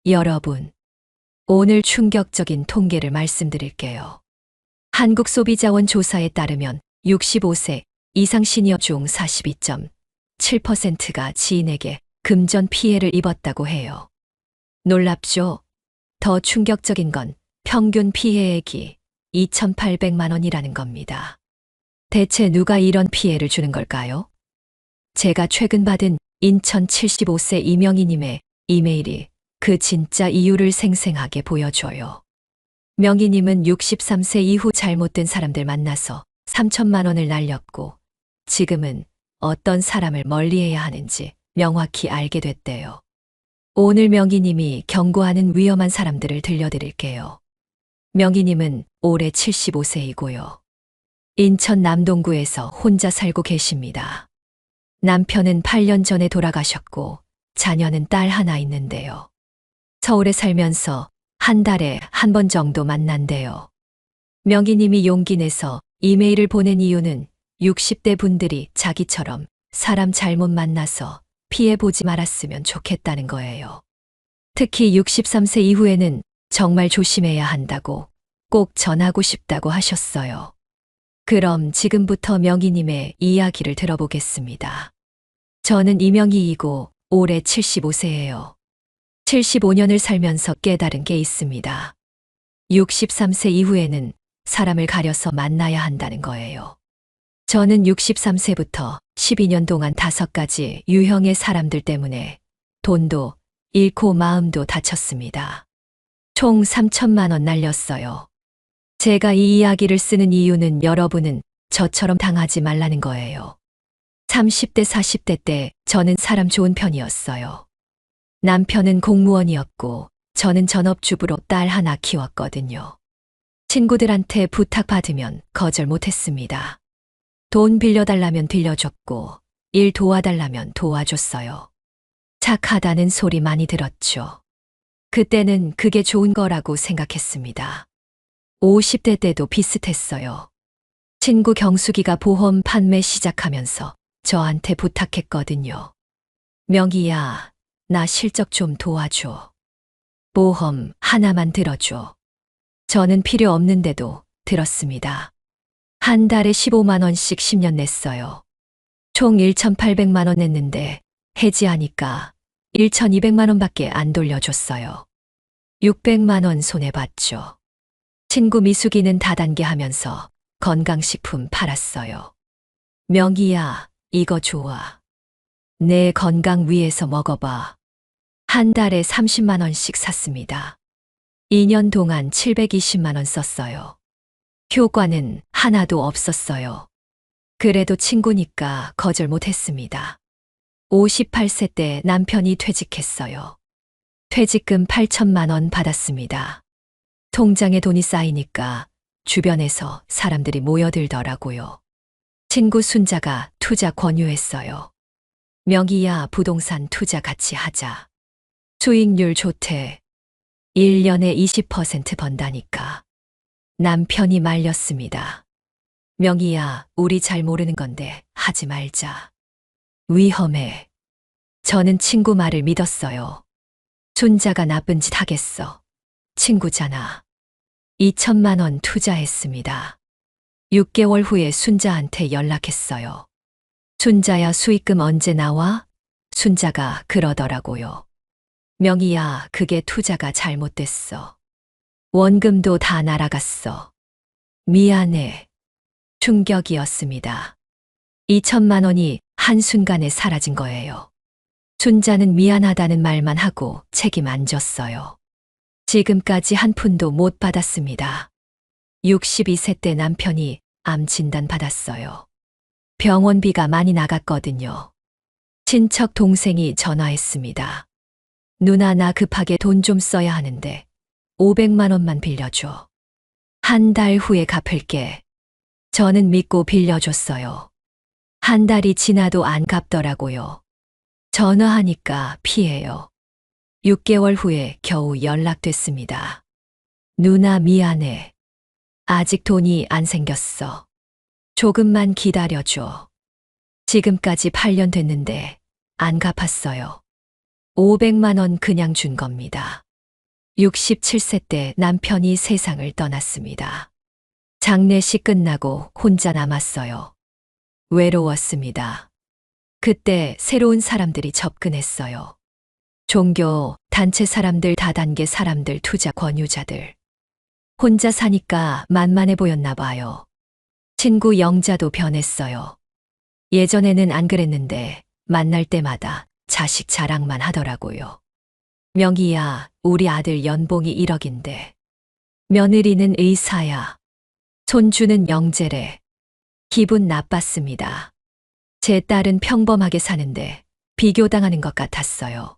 여러분, 오늘 충격적인 통계를 말씀드릴게요. 한국소비자원 조사에 따르면 65세 이상 시니어 중 42.7%가 지인에게 금전 피해를 입었다고 해요. 놀랍죠? 더 충격적인 건 평균 피해액이 2,800만 원이라는 겁니다. 대체 누가 이런 피해를 주는 걸까요? 제가 최근 받은 인천 75세 이명희님의 이메일이 그 진짜 이유를 생생하게 보여줘요. 명희님은 63세 이후 잘못된 사람들 만나서 3천만 원을 날렸고 지금은 어떤 사람을 멀리해야 하는지 명확히 알게 됐대요. 오늘 명희님이 경고하는 위험한 사람들을 들려드릴게요. 명희님은 올해 75세이고요. 인천 남동구에서 혼자 살고 계십니다. 남편은 8년 전에 돌아가셨고 자녀는 딸 하나 있는데요. 서울에 살면서 한 달에 한 번 정도 만난대요. 명희님이 용기 내서 이메일을 보낸 이유는 60대 분들이 자기처럼 사람 잘못 만나서 피해보지 말았으면 좋겠다는 거예요. 특히 63세 이후에는 정말 조심해야 한다고 꼭 전하고 싶다고 하셨어요. 그럼 지금부터 명희님의 이야기를 들어보겠습니다. 저는 이명희이고 올해 75세예요. 75년을 살면서 깨달은 게 있습니다. 63세 이후에는 사람을 가려서 만나야 한다는 거예요. 저는 63세부터 12년 동안 5가지 유형의 사람들 때문에 돈도 잃고 마음도 다쳤습니다. 총 3천만 원 날렸어요. 제가 이 이야기를 쓰는 이유는 여러분은 저처럼 당하지 말라는 거예요. 30대, 40대 때 저는 사람 좋은 편이었어요. 남편은 공무원이었고 저는 전업주부로 딸 하나 키웠거든요. 친구들한테 부탁받으면 거절 못했습니다. 돈 빌려달라면 빌려줬고 일 도와달라면 도와줬어요. 착하다는 소리 많이 들었죠. 그때는 그게 좋은 거라고 생각했습니다. 50대 때도 비슷했어요. 친구 경숙이가 보험 판매 시작하면서 저한테 부탁했거든요. 명희야, 나 실적 좀 도와줘. 보험 하나만 들어줘. 저는 필요 없는데도 들었습니다. 한 달에 15만 원씩 10년 냈어요. 총 1,800만 원 냈는데 해지하니까 1,200만 원밖에 안 돌려줬어요. 600만 원 손해봤죠. 친구 미숙이는 다단계 하면서 건강식품 팔았어요. 명희야, 이거 좋아. 내 건강 위해서 먹어봐. 한 달에 30만 원씩 샀습니다. 2년 동안 720만 원 썼어요. 효과는 하나도 없었어요. 그래도 친구니까 거절 못했습니다. 58세 때 남편이 퇴직했어요. 퇴직금 8천만 원 받았습니다. 통장에 돈이 쌓이니까 주변에서 사람들이 모여들더라고요. 친구 순자가 투자 권유했어요. 명희야, 부동산 투자 같이 하자. 수익률 좋대. 1년에 20% 번다니까. 남편이 말렸습니다. 명희야, 우리 잘 모르는 건데 하지 말자. 위험해. 저는 친구 말을 믿었어요. 순자가 나쁜 짓 하겠어. 친구잖아. 2천만 원 투자했습니다. 6개월 후에 순자한테 연락했어요. 순자야, 수익금 언제 나와? 순자가 그러더라고요. 명희야, 그게 투자가 잘못됐어. 원금도 다 날아갔어. 미안해. 충격이었습니다. 2천만 원이 한순간에 사라진 거예요. 순자는 미안하다는 말만 하고 책임 안 졌어요. 지금까지 한 푼도 못 받았습니다. 62세 때 남편이 암 진단 받았어요. 병원비가 많이 나갔거든요. 친척 동생이 전화했습니다. 누나, 나 급하게 돈 좀 써야 하는데 500만 원만 빌려줘. 한 달 후에 갚을게. 저는 믿고 빌려줬어요. 한 달이 지나도 안 갚더라고요. 전화하니까 피해요. 6개월 후에 겨우 연락됐습니다. 누나, 미안해. 아직 돈이 안 생겼어. 조금만 기다려줘. 지금까지 8년 됐는데 안 갚았어요. 500만 원 그냥 준 겁니다. 67세 때 남편이 세상을 떠났습니다. 장례식 끝나고 혼자 남았어요. 외로웠습니다. 그때 새로운 사람들이 접근했어요. 종교, 단체 사람들, 다단계 사람들, 투자 권유자들. 혼자 사니까 만만해 보였나 봐요. 친구 영자도 변했어요. 예전에는 안 그랬는데 만날 때마다 자식 자랑만 하더라고요. 명희야, 우리 아들 연봉이 1억인데. 며느리는 의사야. 손주는 영재래. 기분 나빴습니다. 제 딸은 평범하게 사는데 비교당하는 것 같았어요.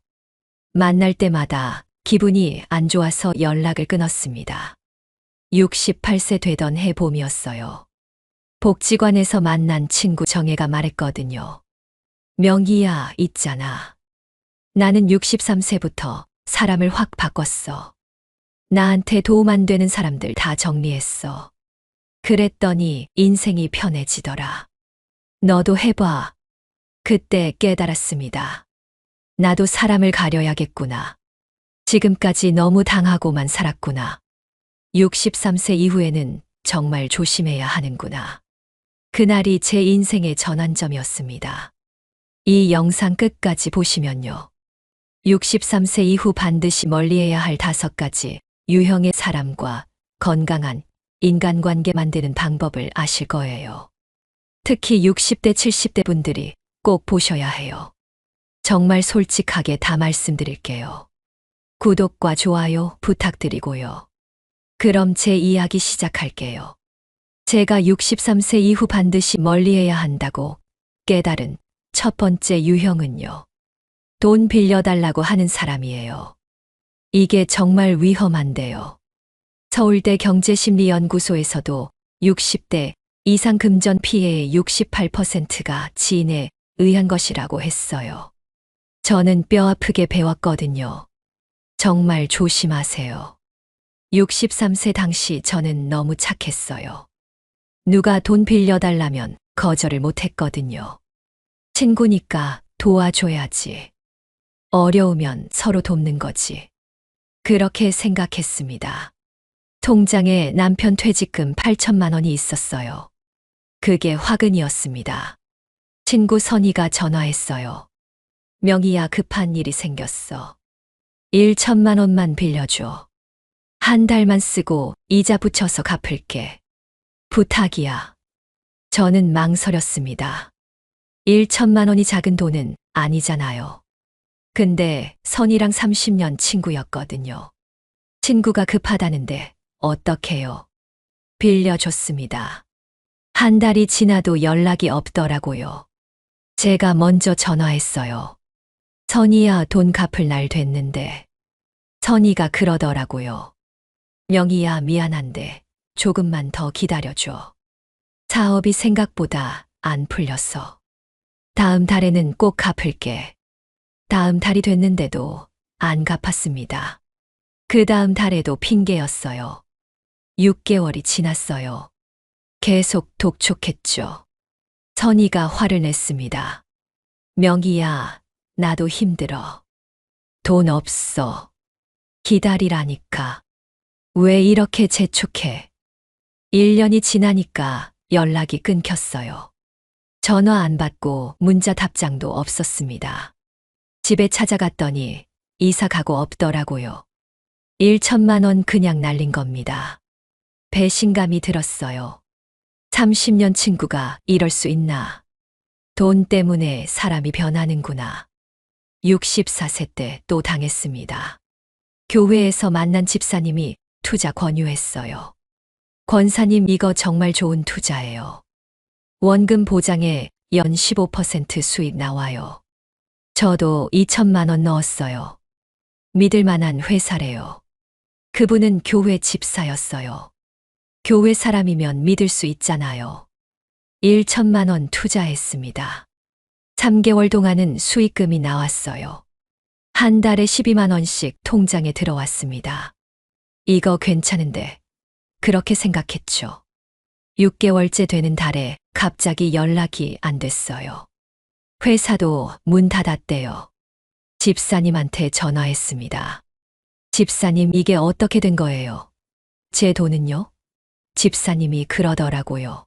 만날 때마다 기분이 안 좋아서 연락을 끊었습니다. 68세 되던 해 봄이었어요. 복지관에서 만난 친구 정혜가 말했거든요. 명희야, 있잖아. 나는 63세부터 사람을 확 바꿨어. 나한테 도움 안 되는 사람들 다 정리했어. 그랬더니 인생이 편해지더라. 너도 해봐. 그때 깨달았습니다. 나도 사람을 가려야겠구나. 지금까지 너무 당하고만 살았구나. 63세 이후에는 정말 조심해야 하는구나. 그날이 제 인생의 전환점이었습니다. 이 영상 끝까지 보시면요. 63세 이후 반드시 멀리해야 할 5가지 유형의 사람과 건강한 인간관계 만드는 방법을 아실 거예요. 특히 60대, 70대 분들이 꼭 보셔야 해요. 정말 솔직하게 다 말씀드릴게요. 구독과 좋아요 부탁드리고요. 그럼 제 이야기 시작할게요. 제가 63세 이후 반드시 멀리해야 한다고 깨달은 첫 번째 유형은요. 돈 빌려달라고 하는 사람이에요. 이게 정말 위험한데요. 서울대 경제심리연구소에서도 60대 이상 금전 피해의 68%가 지인에 의한 것이라고 했어요. 저는 뼈아프게 배웠거든요. 정말 조심하세요. 63세 당시 저는 너무 착했어요. 누가 돈 빌려달라면 거절을 못했거든요. 친구니까 도와줘야지. 어려우면 서로 돕는 거지. 그렇게 생각했습니다. 통장에 남편 퇴직금 8천만 원이 있었어요. 그게 화근이었습니다. 친구 선희가 전화했어요. 명희야, 급한 일이 생겼어. 1천만 원만 빌려줘. 한 달만 쓰고 이자 붙여서 갚을게. 부탁이야. 저는 망설였습니다. 1천만 원이 작은 돈은 아니잖아요. 근데 선이랑 30년 친구였거든요. 친구가 급하다는데 어떡해요? 빌려줬습니다. 한 달이 지나도 연락이 없더라고요. 제가 먼저 전화했어요. 선이야, 돈 갚을 날 됐는데. 선이가 그러더라고요. 명희야, 미안한데 조금만 더 기다려줘. 사업이 생각보다 안 풀렸어. 다음 달에는 꼭 갚을게. 다음 달이 됐는데도 안 갚았습니다. 그 다음 달에도 핑계였어요. 6개월이 지났어요. 계속 독촉했죠. 선이가 화를 냈습니다. 명희야, 나도 힘들어. 돈 없어. 기다리라니까. 왜 이렇게 재촉해? 1년이 지나니까 연락이 끊겼어요. 전화 안 받고 문자 답장도 없었습니다. 집에 찾아갔더니 이사 가고 없더라고요. 1천만 원 그냥 날린 겁니다. 배신감이 들었어요. 30년 친구가 이럴 수 있나? 돈 때문에 사람이 변하는구나. 64세 때 또 당했습니다. 교회에서 만난 집사님이 투자 권유했어요. 권사님, 이거 정말 좋은 투자예요. 원금 보장에 연 15% 수익 나와요. 저도 2천만 원 넣었어요. 믿을 만한 회사래요. 그분은 교회 집사였어요. 교회 사람이면 믿을 수 있잖아요. 1천만 원 투자했습니다. 3개월 동안은 수익금이 나왔어요. 한 달에 12만 원씩 통장에 들어왔습니다. 이거 괜찮은데, 그렇게 생각했죠. 6개월째 되는 달에 갑자기 연락이 안 됐어요. 회사도 문 닫았대요. 집사님한테 전화했습니다. 집사님, 이게 어떻게 된 거예요? 제 돈은요? 집사님이 그러더라고요.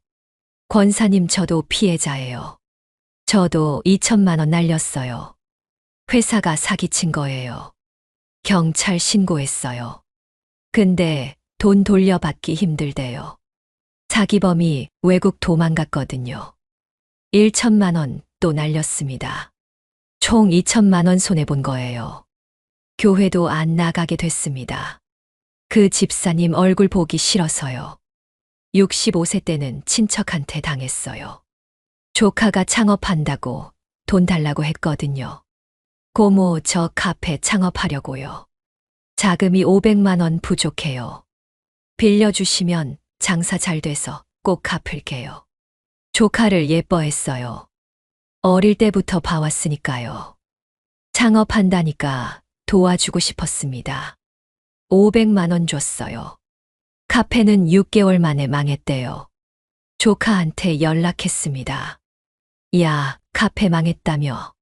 권사님, 저도 피해자예요. 저도 2천만 원 날렸어요. 회사가 사기친 거예요. 경찰 신고했어요. 근데 돈 돌려받기 힘들대요. 사기범이 외국 도망갔거든요. 1천만 원 또 날렸습니다. 총 2천만 원 손해본 거예요. 교회도 안 나가게 됐습니다. 그 집사님 얼굴 보기 싫어서요. 65세 때는 친척한테 당했어요. 조카가 창업한다고 돈 달라고 했거든요. 고모, 저 카페 창업하려고요. 자금이 500만 원 부족해요. 빌려주시면 장사 잘 돼서 꼭 갚을게요. 조카를 예뻐했어요. 어릴 때부터 봐왔으니까요. 창업한다니까 도와주고 싶었습니다. 500만 원 줬어요. 카페는 6개월 만에 망했대요. 조카한테 연락했습니다. 야, 카페 망했다며.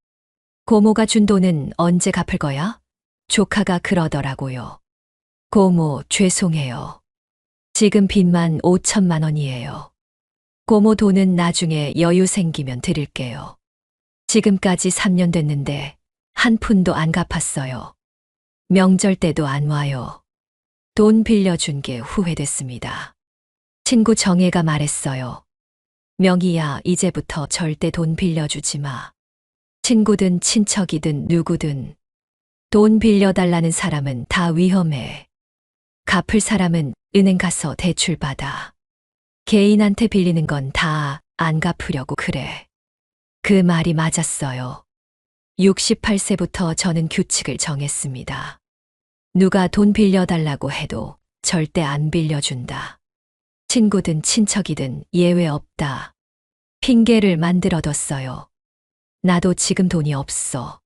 고모가 준 돈은 언제 갚을 거야? 조카가 그러더라고요. 고모, 죄송해요. 지금 빚만 5천만 원이에요. 고모 돈은 나중에 여유 생기면 드릴게요. 지금까지 3년 됐는데 한 푼도 안 갚았어요. 명절 때도 안 와요. 돈 빌려준 게 후회됐습니다. 친구 정혜가 말했어요. 명희야, 이제부터 절대 돈 빌려주지 마. 친구든 친척이든 누구든 돈 빌려달라는 사람은 다 위험해. 갚을 사람은 은행 가서 대출 받아. 개인한테 빌리는 건 다 안 갚으려고 그래. 그 말이 맞았어요. 68세부터 저는 규칙을 정했습니다. 누가 돈 빌려달라고 해도 절대 안 빌려준다. 친구든 친척이든 예외 없다. 핑계를 만들어뒀어요. 나도 지금 돈이 없어.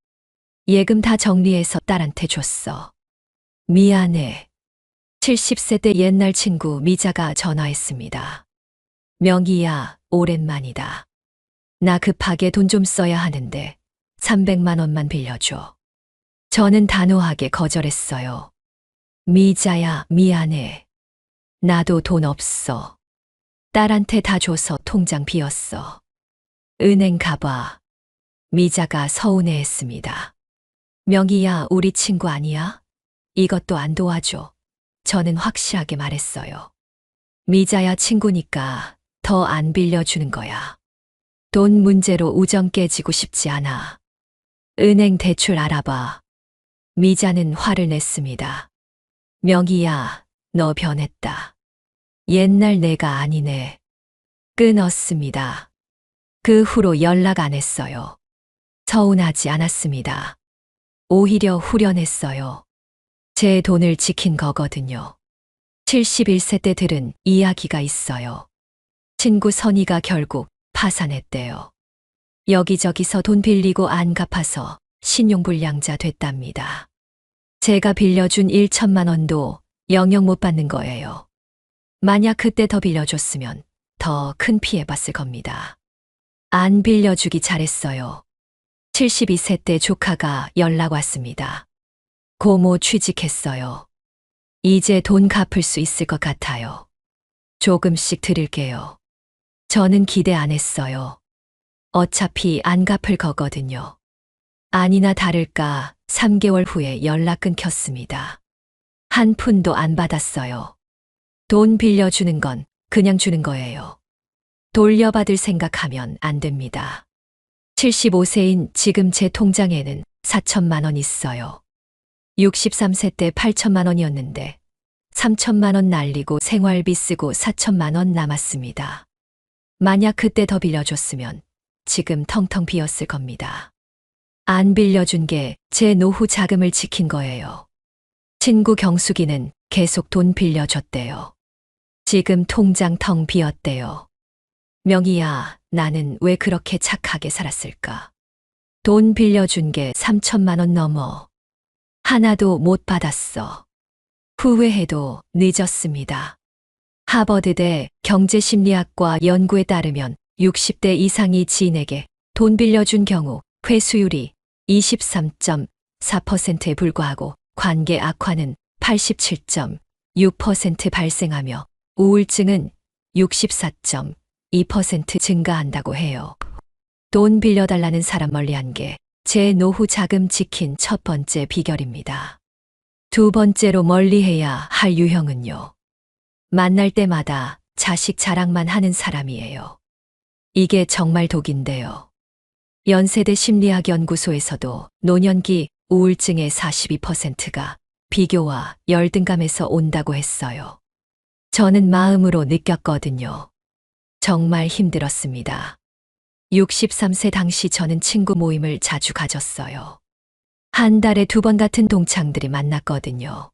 예금 다 정리해서 딸한테 줬어. 미안해. 70세 때 옛날 친구 미자가 전화했습니다. 명희야, 오랜만이다. 나 급하게 돈 좀 써야 하는데 300만 원만 빌려줘. 저는 단호하게 거절했어요. 미자야, 미안해. 나도 돈 없어. 딸한테 다 줘서 통장 비었어. 은행 가봐. 미자가 서운해했습니다. 명희야, 우리 친구 아니야? 이것도 안 도와줘. 저는 확실하게 말했어요. 미자야, 친구니까 더 안 빌려주는 거야. 돈 문제로 우정 깨지고 싶지 않아. 은행 대출 알아봐. 미자는 화를 냈습니다. 명희야, 너 변했다. 옛날 내가 아니네. 끊었습니다. 그 후로 연락 안 했어요. 서운하지 않았습니다. 오히려 후련했어요. 제 돈을 지킨 거거든요. 71세 때 들은 이야기가 있어요. 친구 선이가 결국 파산했대요. 여기저기서 돈 빌리고 안 갚아서 신용불량자 됐답니다. 제가 빌려준 1천만 원도 영영 못 받는 거예요. 만약 그때 더 빌려줬으면 더 큰 피해 봤을 겁니다. 안 빌려주기 잘했어요. 72세 때 조카가 연락 왔습니다. 고모 취직했어요. 이제 돈 갚을 수 있을 것 같아요. 조금씩 드릴게요. 저는 기대 안 했어요. 어차피 안 갚을 거거든요. 아니나 다를까 3개월 후에 연락 끊겼습니다. 한 푼도 안 받았어요. 돈 빌려주는 건 그냥 주는 거예요. 돌려받을 생각하면 안 됩니다. 75세인 지금 제 통장에는 4천만 원 있어요. 63세 때 8천만 원이었는데 3천만 원 날리고 생활비 쓰고 4천만 원 남았습니다. 만약 그때 더 빌려줬으면 지금 텅텅 비었을 겁니다. 안 빌려준 게 제 노후 자금을 지킨 거예요. 친구 경숙이는 계속 돈 빌려줬대요. 지금 통장 텅 비었대요. 명희야, 나는 왜 그렇게 착하게 살았을까? 돈 빌려준 게 3천만 원 넘어. 하나도 못 받았어. 후회해도 늦었습니다. 하버드대 경제심리학과 연구에 따르면 60대 이상이 지인에게 돈 빌려준 경우 회수율이 23.4%에 불과하고 관계 악화는 87.6% 발생하며 우울증은 64.2% 증가한다고 해요. 돈 빌려달라는 사람 멀리한 게 제 노후 자금 지킨 첫 번째 비결입니다. 두 번째로 멀리해야 할 유형은요. 만날 때마다 자식 자랑만 하는 사람이에요. 이게 정말 독인데요. 연세대 심리학 연구소에서도 노년기 우울증의 42%가 비교와 열등감에서 온다고 했어요. 저는 마음으로 느꼈거든요. 정말 힘들었습니다. 63세 당시 저는 친구 모임을 자주 가졌어요. 한 달에 2번 같은 동창들이 만났거든요.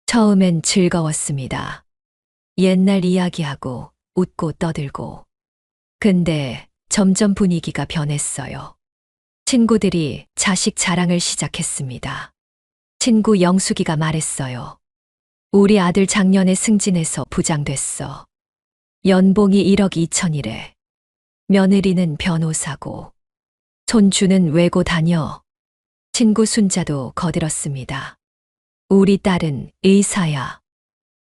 처음엔 즐거웠습니다. 옛날 이야기하고 웃고 떠들고. 근데 점점 분위기가 변했어요. 친구들이 자식 자랑을 시작했습니다. 친구 영숙이가 말했어요. 우리 아들 작년에 승진해서 부장 됐어. 연봉이 1억 2천이래. 며느리는 변호사고. 손주는 외고 다녀. 친구 순자도 거들었습니다. 우리 딸은 의사야.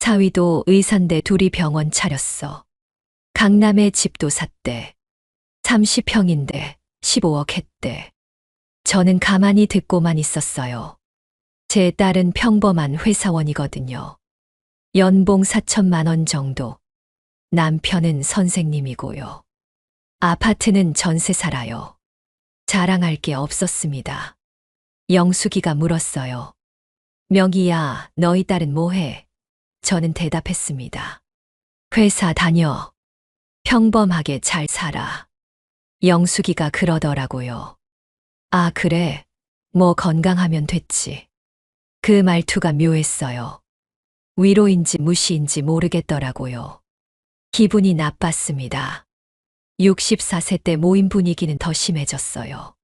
사위도 의사인데 둘이 병원 차렸어. 강남에 집도 샀대. 30평인데 15억 했대. 저는 가만히 듣고만 있었어요. 제 딸은 평범한 회사원이거든요. 연봉 4천만 원 정도. 남편은 선생님이고요. 아파트는 전세 살아요. 자랑할 게 없었습니다. 영숙이가 물었어요. 명희야, 너희 딸은 뭐해? 저는 대답했습니다. 회사 다녀. 평범하게 잘 살아. 영숙이가 그러더라고요. 아, 그래? 뭐 건강하면 됐지. 그 말투가 묘했어요. 위로인지 무시인지 모르겠더라고요. 기분이 나빴습니다. 64세 때 모임 분위기는 더 심해졌어요.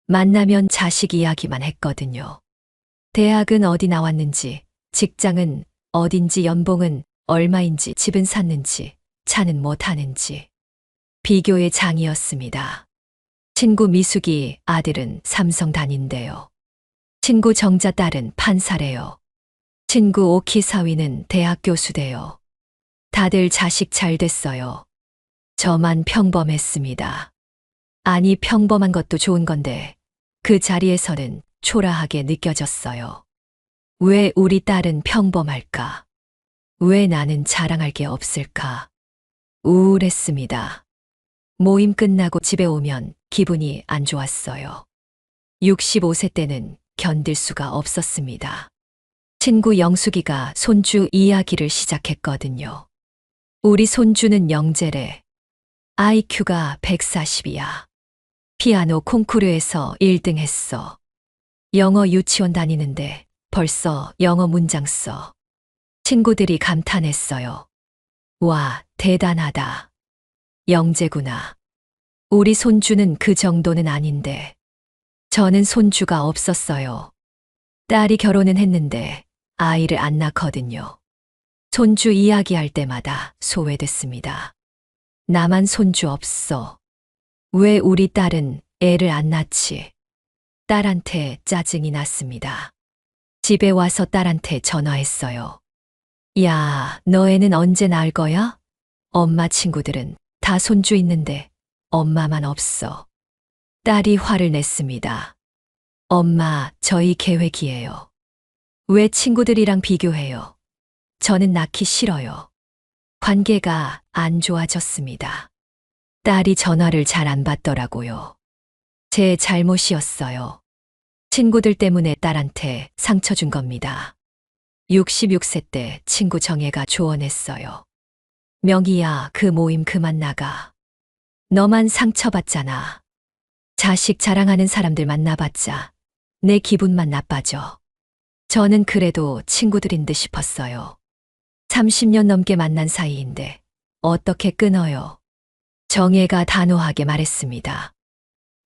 만나면 자식 이야기만 했거든요. 대학은 어디 나왔는지, 직장은 어딘지, 연봉은 얼마인지, 집은 샀는지, 차는 뭐 타는지. 비교의 장이었습니다. 친구 미숙이 아들은 삼성 다닌대요. 친구 정자 딸은 판사래요. 친구 오키 사위는 대학 교수대요. 다들 자식 잘 됐어요. 저만 평범했습니다. 아니, 평범한 것도 좋은 건데 그 자리에서는 초라하게 느껴졌어요. 왜 우리 딸은 평범할까? 왜 나는 자랑할 게 없을까? 우울했습니다. 모임 끝나고 집에 오면 기분이 안 좋았어요. 65세 때는 견딜 수가 없었습니다. 친구 영숙이가 손주 이야기를 시작했거든요. 우리 손주는 영재래. IQ가 140이야. 피아노 콩쿠르에서 1등 했어. 영어 유치원 다니는데 벌써 영어 문장 써. 친구들이 감탄했어요. 와, 대단하다. 영재구나. 우리 손주는 그 정도는 아닌데. 저는 손주가 없었어요. 딸이 결혼은 했는데 아이를 안 낳거든요. 손주 이야기할 때마다 소외됐습니다. 나만 손주 없어. 왜 우리 딸은 애를 안 낳지? 딸한테 짜증이 났습니다. 집에 와서 딸한테 전화했어요. 야, 너 애는 언제 낳을 거야? 엄마 친구들은 다 손주 있는데 엄마만 없어. 딸이 화를 냈습니다. 엄마, 저희 계획이에요. 왜 친구들이랑 비교해요? 저는 낳기 싫어요. 관계가 안 좋아졌습니다. 딸이 전화를 잘 안 받더라고요. 제 잘못이었어요. 친구들 때문에 딸한테 상처 준 겁니다. 66세 때 친구 정혜가 조언했어요. 명희야, 그 모임 그만 나가. 너만 상처받잖아. 자식 자랑하는 사람들 만나봤자 내 기분만 나빠져. 저는 그래도 친구들인 듯 싶었어요. 30년 넘게 만난 사이인데 어떻게 끊어요? 정혜가 단호하게 말했습니다.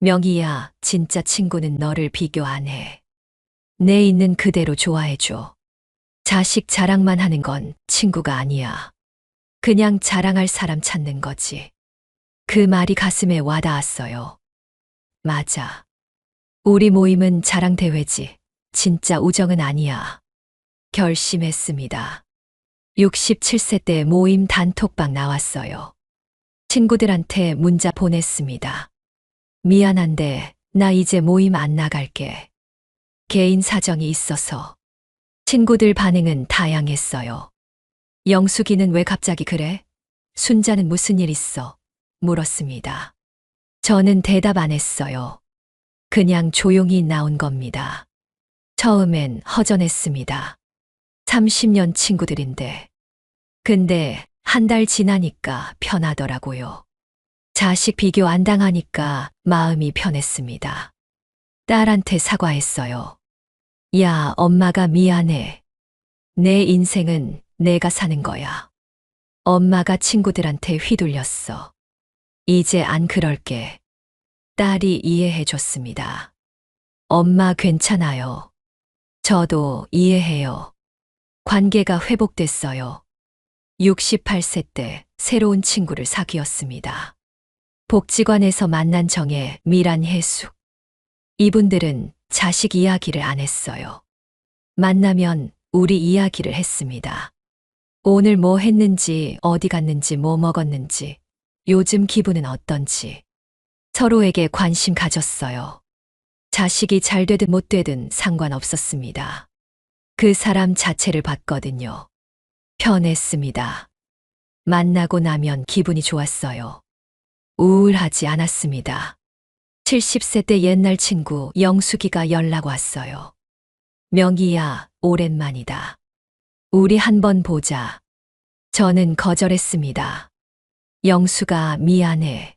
명희야, 진짜 친구는 너를 비교 안 해. 내 있는 그대로 좋아해줘. 자식 자랑만 하는 건 친구가 아니야. 그냥 자랑할 사람 찾는 거지. 그 말이 가슴에 와닿았어요. 맞아. 우리 모임은 자랑 대회지. 진짜 우정은 아니야. 결심했습니다. 67세 때 모임 단톡방 나왔어요. 친구들한테 문자 보냈습니다. 미안한데 나 이제 모임 안 나갈게. 개인 사정이 있어서. 친구들 반응은 다양했어요. 영숙이는 왜 갑자기 그래? 순자는 무슨 일 있어? 물었습니다. 저는 대답 안 했어요. 그냥 조용히 나온 겁니다. 처음엔 허전했습니다. 30년 친구들인데. 근데 한 달 지나니까 편하더라고요. 자식 비교 안 당하니까 마음이 편했습니다. 딸한테 사과했어요. 야, 엄마가 미안해. 내 인생은 내가 사는 거야. 엄마가 친구들한테 휘둘렸어. 이제 안 그럴게. 딸이 이해해 줬습니다. 엄마 괜찮아요. 저도 이해해요. 관계가 회복됐어요. 68세 때 새로운 친구를 사귀었습니다. 복지관에서 만난 정의, 미란, 해숙. 이분들은 자식 이야기를 안 했어요. 만나면 우리 이야기를 했습니다. 오늘 뭐 했는지, 어디 갔는지, 뭐 먹었는지, 요즘 기분은 어떤지. 서로에게 관심 가졌어요. 자식이 잘 되든 못 되든 상관없었습니다. 그 사람 자체를 봤거든요. 편했습니다. 만나고 나면 기분이 좋았어요. 우울하지 않았습니다. 70세 때 옛날 친구 영숙이가 연락 왔어요. 명희야, 오랜만이다. 우리 한번 보자. 저는 거절했습니다. 영수가 미안해.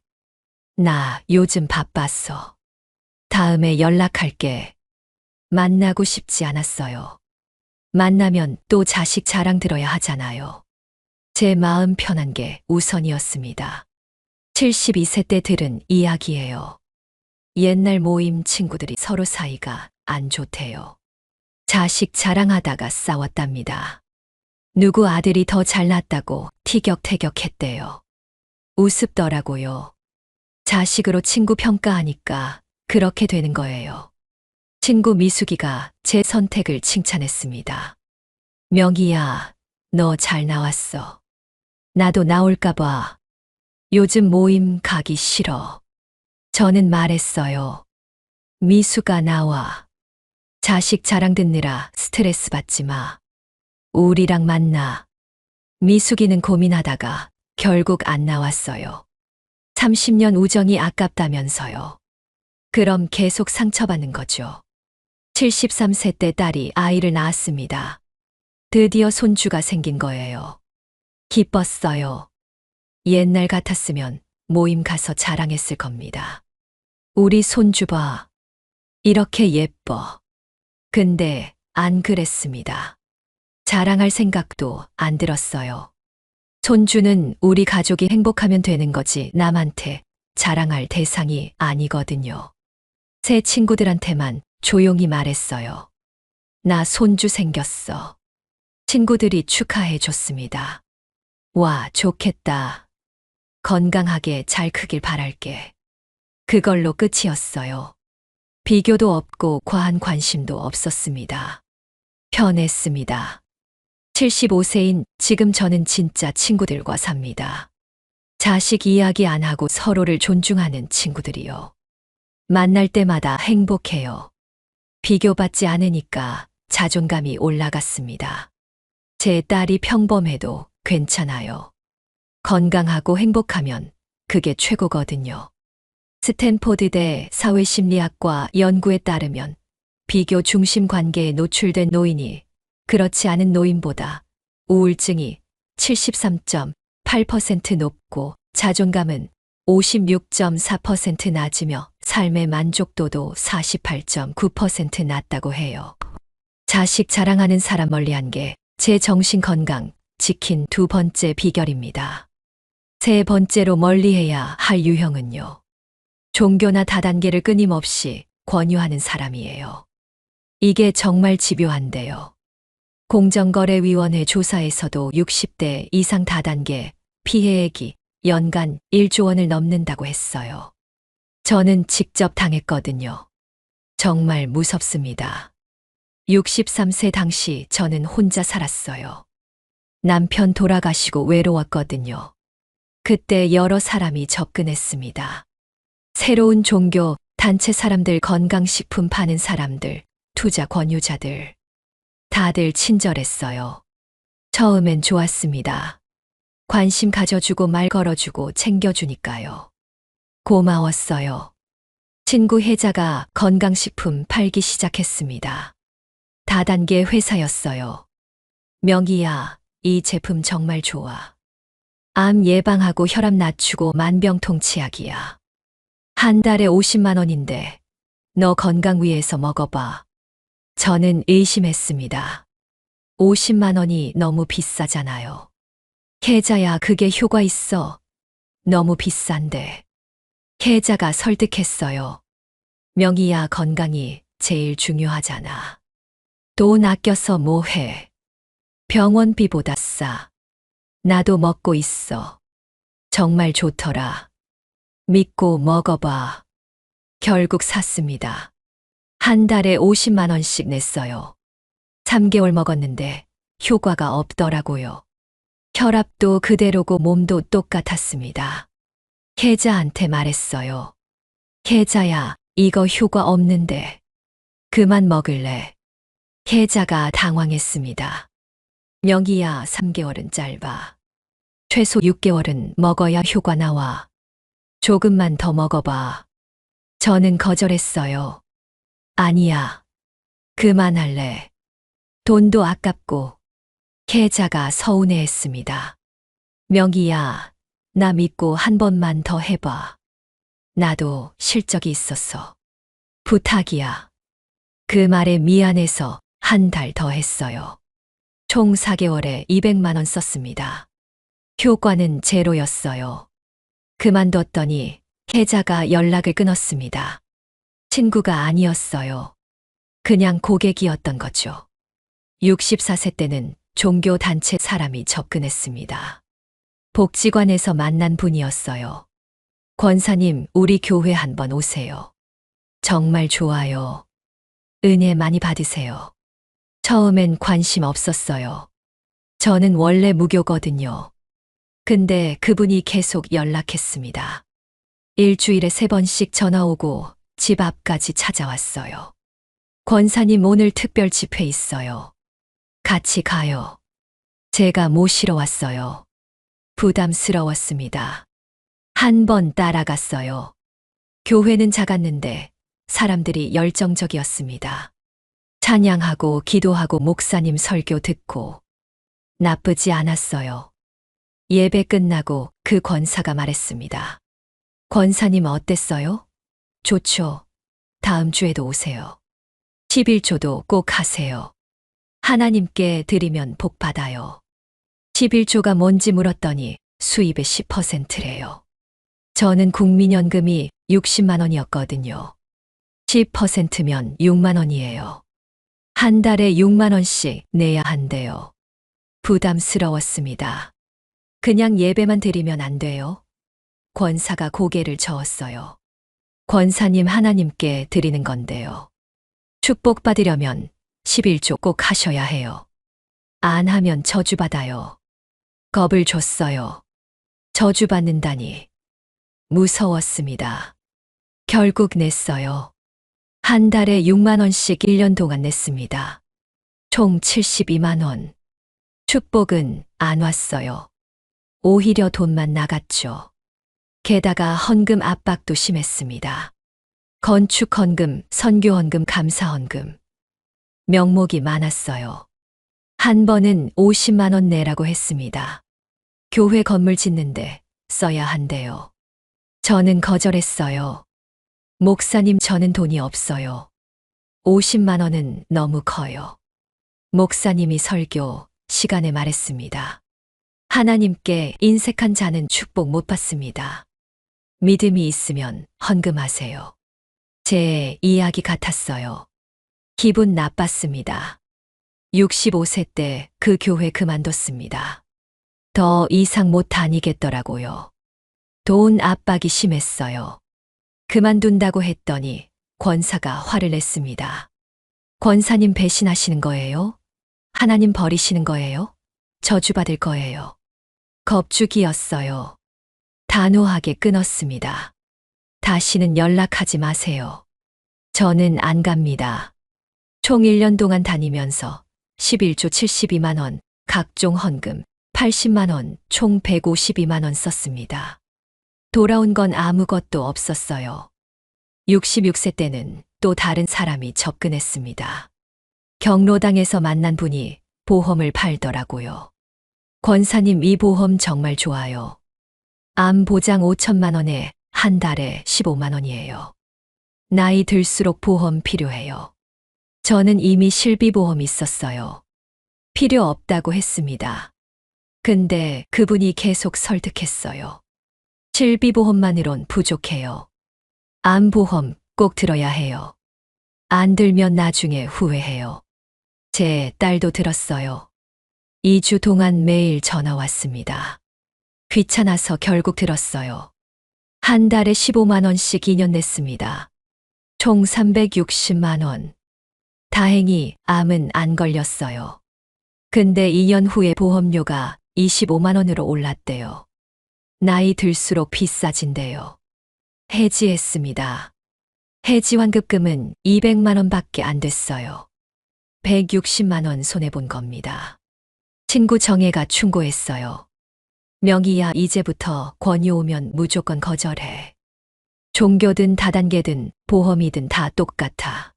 나 요즘 바빴어. 다음에 연락할게. 만나고 싶지 않았어요. 만나면 또 자식 자랑 들어야 하잖아요. 제 마음 편한 게 우선이었습니다. 72세 때 들은 이야기예요. 옛날 모임 친구들이 서로 사이가 안 좋대요. 자식 자랑하다가 싸웠답니다. 누구 아들이 더 잘났다고 티격태격했대요. 우습더라고요. 자식으로 친구 평가하니까 그렇게 되는 거예요. 친구 미숙이가 제 선택을 칭찬했습니다. 명희야, 너 잘 나왔어. 나도 나올까 봐. 요즘 모임 가기 싫어. 저는 말했어요. 미수가 나와. 자식 자랑 듣느라 스트레스 받지 마. 우리랑 만나. 미숙이는 고민하다가 결국 안 나왔어요. 30년 우정이 아깝다면서요. 그럼 계속 상처받는 거죠. 73세 때 딸이 아이를 낳았습니다. 드디어 손주가 생긴 거예요. 기뻤어요. 옛날 같았으면 모임 가서 자랑했을 겁니다. 우리 손주 봐. 이렇게 예뻐. 근데 안 그랬습니다. 자랑할 생각도 안 들었어요. 손주는 우리 가족이 행복하면 되는 거지 남한테 자랑할 대상이 아니거든요. 새 친구들한테만 조용히 말했어요. 나 손주 생겼어. 친구들이 축하해 줬습니다. 와, 좋겠다. 건강하게 잘 크길 바랄게. 그걸로 끝이었어요. 비교도 없고 과한 관심도 없었습니다. 편했습니다. 75세인 지금 저는 진짜 친구들과 삽니다. 자식 이야기 안 하고 서로를 존중하는 친구들이요. 만날 때마다 행복해요. 비교받지 않으니까 자존감이 올라갔습니다. 제 딸이 평범해도 괜찮아요. 건강하고 행복하면 그게 최고거든요. 스탠포드대 사회심리학과 연구에 따르면 비교 중심 관계에 노출된 노인이 그렇지 않은 노인보다 우울증이 73.8% 높고 자존감은 56.4% 낮으며 삶의 만족도도 48.9% 낮다고 해요. 자식 자랑하는 사람 멀리한 게 제 정신 건강 지킨 두 번째 비결입니다. 세 번째로 멀리해야 할 유형은요. 종교나 다단계를 끊임없이 권유하는 사람이에요. 이게 정말 집요한데요. 공정거래위원회 조사에서도 60대 이상 다단계 피해액이 연간 1조 원을 넘는다고 했어요. 저는 직접 당했거든요. 정말 무섭습니다. 63세 당시 저는 혼자 살았어요. 남편 돌아가시고 외로웠거든요. 그때 여러 사람이 접근했습니다. 새로운 종교, 단체 사람들, 건강식품 파는 사람들, 투자 권유자들. 다들 친절했어요. 처음엔 좋았습니다. 관심 가져주고 말 걸어주고 챙겨주니까요. 고마웠어요. 친구 혜자가 건강식품 팔기 시작했습니다. 다단계 회사였어요. 명희야, 이 제품 정말 좋아. 암 예방하고 혈압 낮추고 만병통치약이야. 한 달에 50만 원인데 너 건강 위해서 먹어봐. 저는 의심했습니다. 50만 원이 너무 비싸잖아요. 혜자야, 그게 효과 있어. 너무 비싼데. 혜자가 설득했어요. 명희야, 건강이 제일 중요하잖아. 돈 아껴서 뭐 해. 병원비보다 싸. 나도 먹고 있어. 정말 좋더라. 믿고 먹어봐. 결국 샀습니다. 한 달에 50만 원씩 냈어요. 3개월 먹었는데 효과가 없더라고요. 혈압도 그대로고 몸도 똑같았습니다. 혜자한테 말했어요. 혜자야, 이거 효과 없는데. 그만 먹을래. 혜자가 당황했습니다. 명희야, 3개월은 짧아. 최소 6개월은 먹어야 효과 나와. 조금만 더 먹어봐. 저는 거절했어요. 아니야. 그만할래. 돈도 아깝고. 혜자가 서운해했습니다. 명희야, 나 믿고 한 번만 더 해봐. 나도 실적이 있었어. 부탁이야. 그 말에 미안해서 한 달 더 했어요. 총 4개월에 200만 원 썼습니다. 효과는 제로였어요. 그만뒀더니 혜자가 연락을 끊었습니다. 친구가 아니었어요. 그냥 고객이었던 거죠. 64세 때는 종교단체 사람이 접근했습니다. 복지관에서 만난 분이었어요. 권사님, 우리 교회 한번 오세요. 정말 좋아요. 은혜 많이 받으세요. 처음엔 관심 없었어요. 저는 원래 무교거든요. 근데 그분이 계속 연락했습니다. 일주일에 3번씩 전화 오고 집 앞까지 찾아왔어요. 권사님, 오늘 특별 집회 있어요. 같이 가요. 제가 모시러 왔어요. 부담스러웠습니다. 한 번 따라갔어요. 교회는 작았는데 사람들이 열정적이었습니다. 찬양하고 기도하고 목사님 설교 듣고. 나쁘지 않았어요. 예배 끝나고 그 권사가 말했습니다. 권사님 어땠어요? 좋죠. 다음 주에도 오세요. 11조도 꼭 하세요. 하나님께 드리면 복 받아요. 11조가 뭔지 물었더니 수입의 10%래요. 저는 국민연금이 60만 원이었거든요. 10%면 6만 원이에요. 한 달에 6만 원씩 내야 한대요. 부담스러웠습니다. 그냥 예배만 드리면 안 돼요? 권사가 고개를 저었어요. 권사님, 하나님께 드리는 건데요. 축복받으려면 11조 꼭 하셔야 해요. 안 하면 저주받아요. 겁을 줬어요. 저주받는다니. 무서웠습니다. 결국 냈어요. 한 달에 6만 원씩 1년 동안 냈습니다. 총 72만 원. 축복은 안 왔어요. 오히려 돈만 나갔죠. 게다가 헌금 압박도 심했습니다. 건축 헌금, 선교 헌금, 감사 헌금. 명목이 많았어요. 한 번은 50만 원 내라고 했습니다. 교회 건물 짓는데 써야 한대요. 저는 거절했어요. 목사님, 저는 돈이 없어요. 50만 원은 너무 커요. 목사님이 설교 시간에 말했습니다. 하나님께 인색한 자는 축복 못 받습니다. 믿음이 있으면 헌금하세요. 제 이야기 같았어요. 기분 나빴습니다. 65세 때 그 교회 그만뒀습니다. 더 이상 못 다니겠더라고요. 돈 압박이 심했어요. 그만둔다고 했더니 권사가 화를 냈습니다. 권사님 배신하시는 거예요? 하나님 버리시는 거예요? 저주받을 거예요. 겁주기였어요. 단호하게 끊었습니다. 다시는 연락하지 마세요. 저는 안 갑니다. 총 1년 동안 다니면서 11조 72만 원, 각종 헌금 80만 원, 총 152만 원 썼습니다. 돌아온 건 아무것도 없었어요. 66세 때는 또 다른 사람이 접근했습니다. 경로당에서 만난 분이 보험을 팔더라고요. 권사님 이 보험 정말 좋아요. 암 보장 5천만 원에 한 달에 15만 원이에요. 나이 들수록 보험 필요해요. 저는 이미 실비보험 있었어요. 필요 없다고 했습니다. 근데 그분이 계속 설득했어요. 실비보험만으론 부족해요. 암보험 꼭 들어야 해요. 안 들면 나중에 후회해요. 제 딸도 들었어요. 2주 동안 매일 전화 왔습니다. 귀찮아서 결국 들었어요. 한 달에 15만 원씩 2년 냈습니다. 총 360만 원. 다행히 암은 안 걸렸어요. 근데 2년 후에 보험료가 25만 원으로 올랐대요. 나이 들수록 비싸진대요. 해지했습니다. 해지 환급금은 200만 원밖에 안 됐어요. 160만 원 손해본 겁니다. 친구 정혜가 충고했어요. 명희야, 이제부터 권유 오면 무조건 거절해. 종교든 다단계든 보험이든 다 똑같아.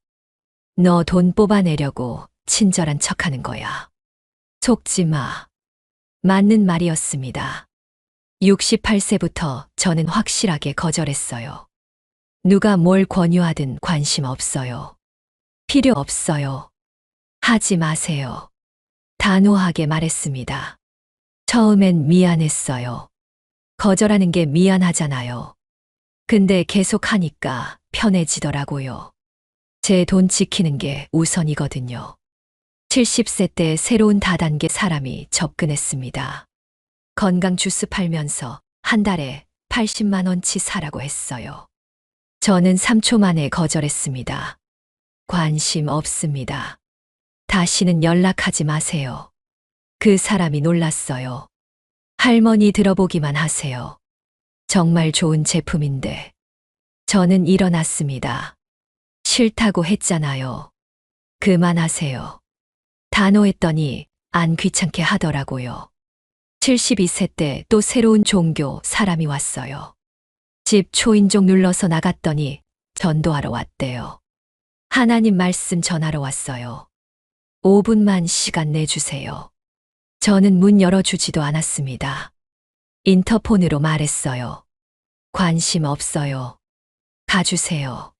너 돈 뽑아내려고 친절한 척하는 거야. 속지 마. 맞는 말이었습니다. 68세부터 저는 확실하게 거절했어요. 누가 뭘 권유하든 관심 없어요. 필요 없어요. 하지 마세요. 단호하게 말했습니다. 처음엔 미안했어요. 거절하는 게 미안하잖아요. 근데 계속 하니까 편해지더라고요. 제 돈 지키는 게 우선이거든요. 70세 때 새로운 다단계 사람이 접근했습니다. 건강 주스 팔면서 한 달에 80만 원치 사라고 했어요. 저는 3초 만에 거절했습니다. 관심 없습니다. 다시는 연락하지 마세요. 그 사람이 놀랐어요. 할머니 들어보기만 하세요. 정말 좋은 제품인데. 저는 일어났습니다. 싫다고 했잖아요. 그만하세요. 단호했더니 안 귀찮게 하더라고요. 72세 때 또 새로운 종교 사람이 왔어요. 집 초인종 눌러서 나갔더니 전도하러 왔대요. 하나님 말씀 전하러 왔어요. 5분만 시간 내주세요. 저는 문 열어주지도 않았습니다. 인터폰으로 말했어요. 관심 없어요. 가주세요.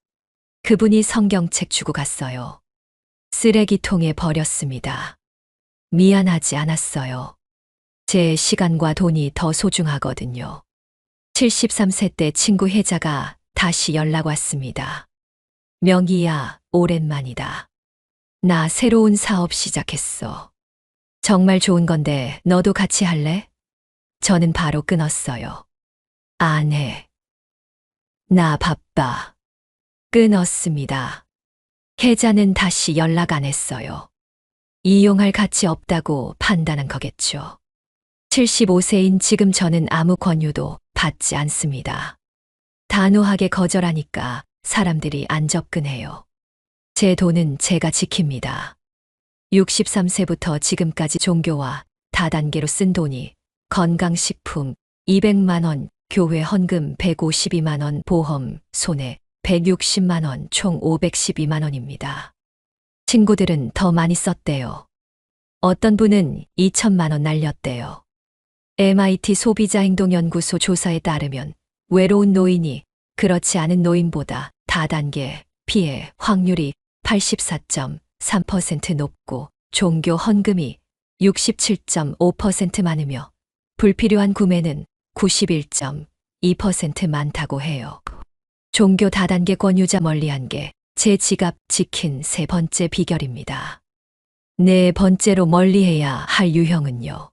그분이 성경책 주고 갔어요. 쓰레기통에 버렸습니다. 미안하지 않았어요. 제 시간과 돈이 더 소중하거든요. 73세 때 친구 혜자가 다시 연락 왔습니다. 명희야, 오랜만이다. 나 새로운 사업 시작했어. 정말 좋은 건데 너도 같이 할래? 저는 바로 끊었어요. 안 해. 나 바빠. 끊었습니다. 혜자는 다시 연락 안 했어요. 이용할 가치 없다고 판단한 거겠죠. 75세인 지금 저는 아무 권유도 받지 않습니다. 단호하게 거절하니까 사람들이 안 접근해요. 제 돈은 제가 지킵니다. 63세부터 지금까지 종교와 다단계로 쓴 돈이 건강식품 200만 원, 교회 헌금 152만 원, 보험, 손해 160만 원, 총 512만 원입니다. 친구들은 더 많이 썼대요. 어떤 분은 2천만 원 날렸대요. MIT 소비자행동연구소 조사에 따르면 외로운 노인이 그렇지 않은 노인보다 다단계 피해 확률이 84.3% 높고 종교 헌금이 67.5% 많으며 불필요한 구매는 91.2% 많다고 해요. 종교 다단계 권유자 멀리한 게 제 지갑 지킨 세 번째 비결입니다. 네 번째로 멀리해야 할 유형은요.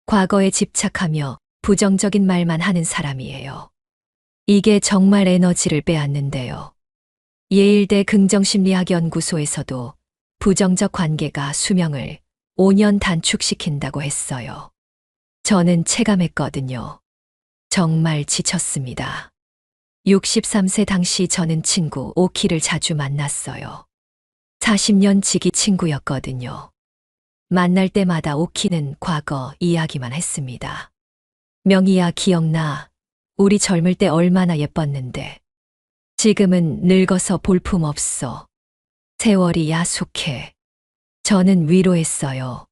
과거에 집착하며 부정적인 말만 하는 사람이에요. 이게 정말 에너지를 빼앗는데요. 예일대 긍정심리학연구소에서도 부정적 관계가 수명을 5년 단축시킨다고 했어요. 저는 체감했거든요. 정말 지쳤습니다. 63세 당시 저는 친구 오키를 자주 만났어요. 40년 지기 친구였거든요. 만날 때마다 오키는 과거 이야기만 했습니다. 명희야, 기억나? 우리 젊을 때 얼마나 예뻤는데. 지금은 늙어서 볼품없어. 세월이 야속해. 저는 위로했어요.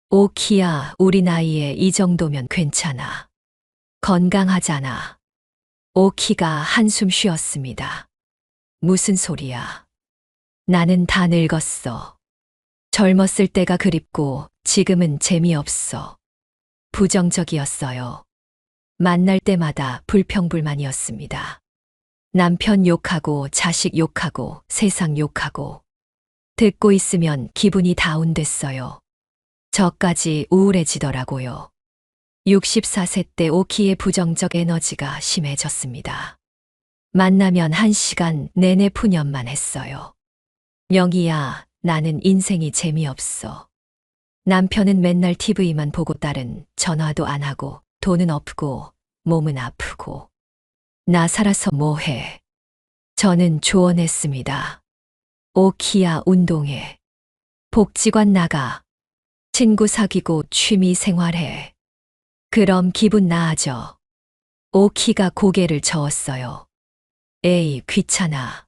오키야, 우리 나이에 이 정도면 괜찮아. 건강하잖아. 오키가 한숨 쉬었습니다. 무슨 소리야. 나는 다 늙었어. 젊었을 때가 그립고 지금은 재미없어. 부정적이었어요. 만날 때마다 불평불만이었습니다. 남편 욕하고 자식 욕하고 세상 욕하고. 듣고 있으면 기분이 다운됐어요. 저까지 우울해지더라고요. 64세 때 오키의 부정적 에너지가 심해졌습니다. 만나면 1시간 내내 푸념만 했어요. 명희야, 나는 인생이 재미없어. 남편은 맨날 TV만 보고 딸은 전화도 안 하고 돈은 없고 몸은 아프고. 나 살아서 뭐해. 저는 조언했습니다. 오키야, 운동해. 복지관 나가. 친구 사귀고 취미 생활해. 그럼 기분 나아져. 오키가 고개를 저었어요. 에이, 귀찮아.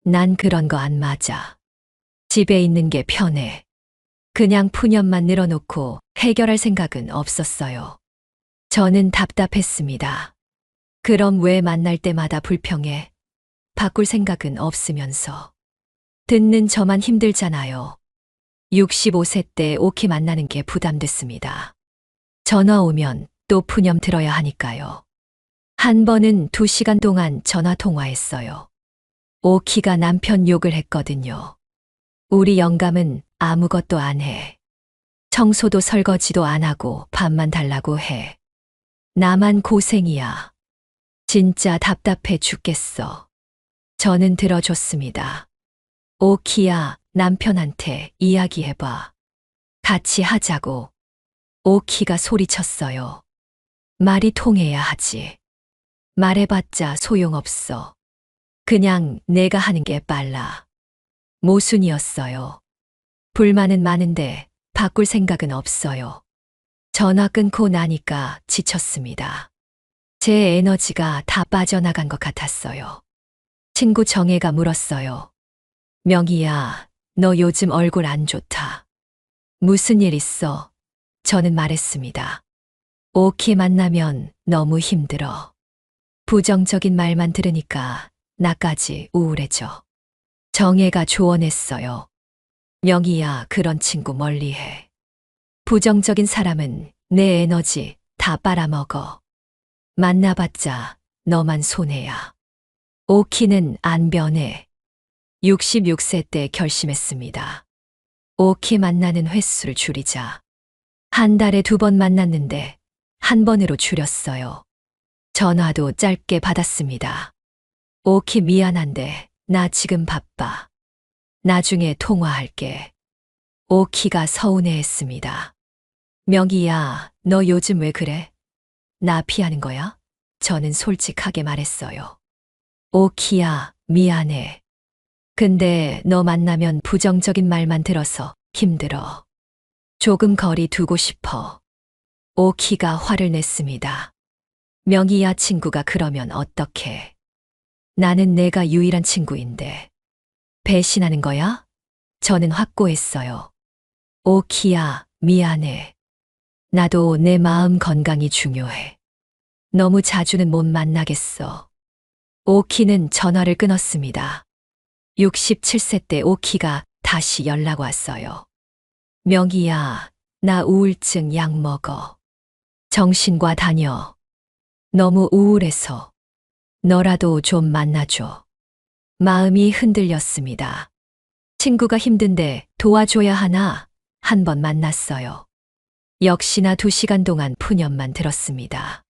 난 그런 거 안 맞아. 집에 있는 게 편해. 그냥 푸념만 늘어놓고 해결할 생각은 없었어요. 저는 답답했습니다. 그럼 왜 만날 때마다 불평해? 바꿀 생각은 없으면서. 듣는 저만 힘들잖아요. 65세 때 오키 만나는 게 부담됐습니다. 전화 오면 또 푸념 들어야 하니까요. 한 번은 2시간 동안 전화 통화했어요. 오키가 남편 욕을 했거든요. 우리 영감은 아무것도 안 해. 청소도 설거지도 안 하고 밥만 달라고 해. 나만 고생이야. 진짜 답답해 죽겠어. 저는 들어줬습니다. 오키야, 남편한테 이야기해봐. 같이 하자고. 오키가 소리쳤어요. 말이 통해야 하지. 말해봤자 소용없어. 그냥 내가 하는 게 빨라. 모순이었어요. 불만은 많은데 바꿀 생각은 없어요. 전화 끊고 나니까 지쳤습니다. 제 에너지가 다 빠져나간 것 같았어요. 친구 정혜가 물었어요. 명희야, 너 요즘 얼굴 안 좋다. 무슨 일 있어? 저는 말했습니다. 오키 만나면 너무 힘들어. 부정적인 말만 들으니까 나까지 우울해져. 정혜가 조언했어요. 명희야, 그런 친구 멀리해. 부정적인 사람은 내 에너지 다 빨아먹어. 만나봤자 너만 손해야. 오키는 안 변해. 66세 때 결심했습니다. 오키 만나는 횟수를 줄이자. 한 달에 2번 만났는데 한 번으로 줄였어요. 전화도 짧게 받았습니다. 오키 미안한데 나 지금 바빠. 나중에 통화할게. 오키가 서운해했습니다. 명희야, 너 요즘 왜 그래? 나 피하는 거야? 저는 솔직하게 말했어요. 오키야, 미안해. 근데 너 만나면 부정적인 말만 들어서 힘들어. 조금 거리 두고 싶어. 오키가 화를 냈습니다. 명희야, 친구가 그러면 어떡해? 나는 내가 유일한 친구인데. 배신하는 거야? 저는 확고했어요. 오키야, 미안해. 나도 내 마음 건강이 중요해. 너무 자주는 못 만나겠어. 오키는 전화를 끊었습니다. 67세 때 오키가 다시 연락 왔어요. 명희야, 나 우울증 약 먹어. 정신과 다녀. 너무 우울해서. 너라도 좀 만나줘. 마음이 흔들렸습니다. 친구가 힘든데 도와줘야 하나? 한 번 만났어요. 역시나 2시간 동안 푸념만 들었습니다.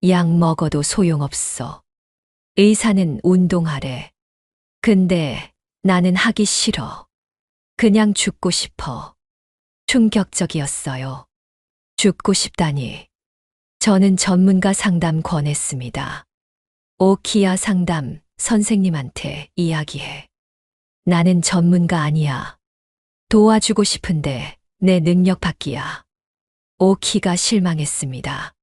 약 먹어도 소용없어. 의사는 운동하래. 근데 나는 하기 싫어. 그냥 죽고 싶어. 충격적이었어요. 죽고 싶다니. 저는 전문가 상담 권했습니다. 오키야 상담 선생님한테 이야기해. 나는 전문가 아니야. 도와주고 싶은데 내 능력 밖이야. 오키가 실망했습니다.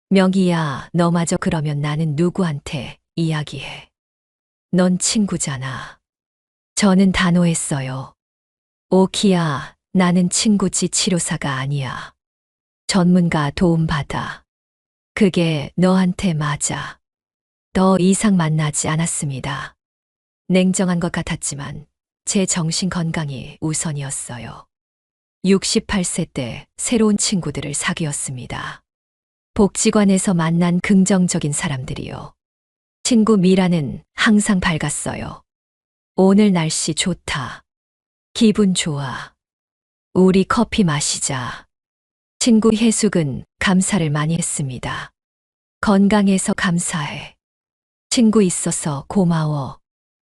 명희야, 너마저 그러면 나는 누구한테 이야기해. 넌 친구잖아. 저는 단호했어요. 오키야, 나는 친구지 치료사가 아니야. 전문가 도움받아. 그게 너한테 맞아. 더 이상 만나지 않았습니다. 냉정한 것 같았지만 제 정신 건강이 우선이었어요. 68세 때 새로운 친구들을 사귀었습니다. 복지관에서 만난 긍정적인 사람들이요. 친구 미라는 항상 밝았어요. 오늘 날씨 좋다. 기분 좋아. 우리 커피 마시자. 친구 혜숙은 감사를 많이 했습니다. 건강해서 감사해. 친구 있어서 고마워.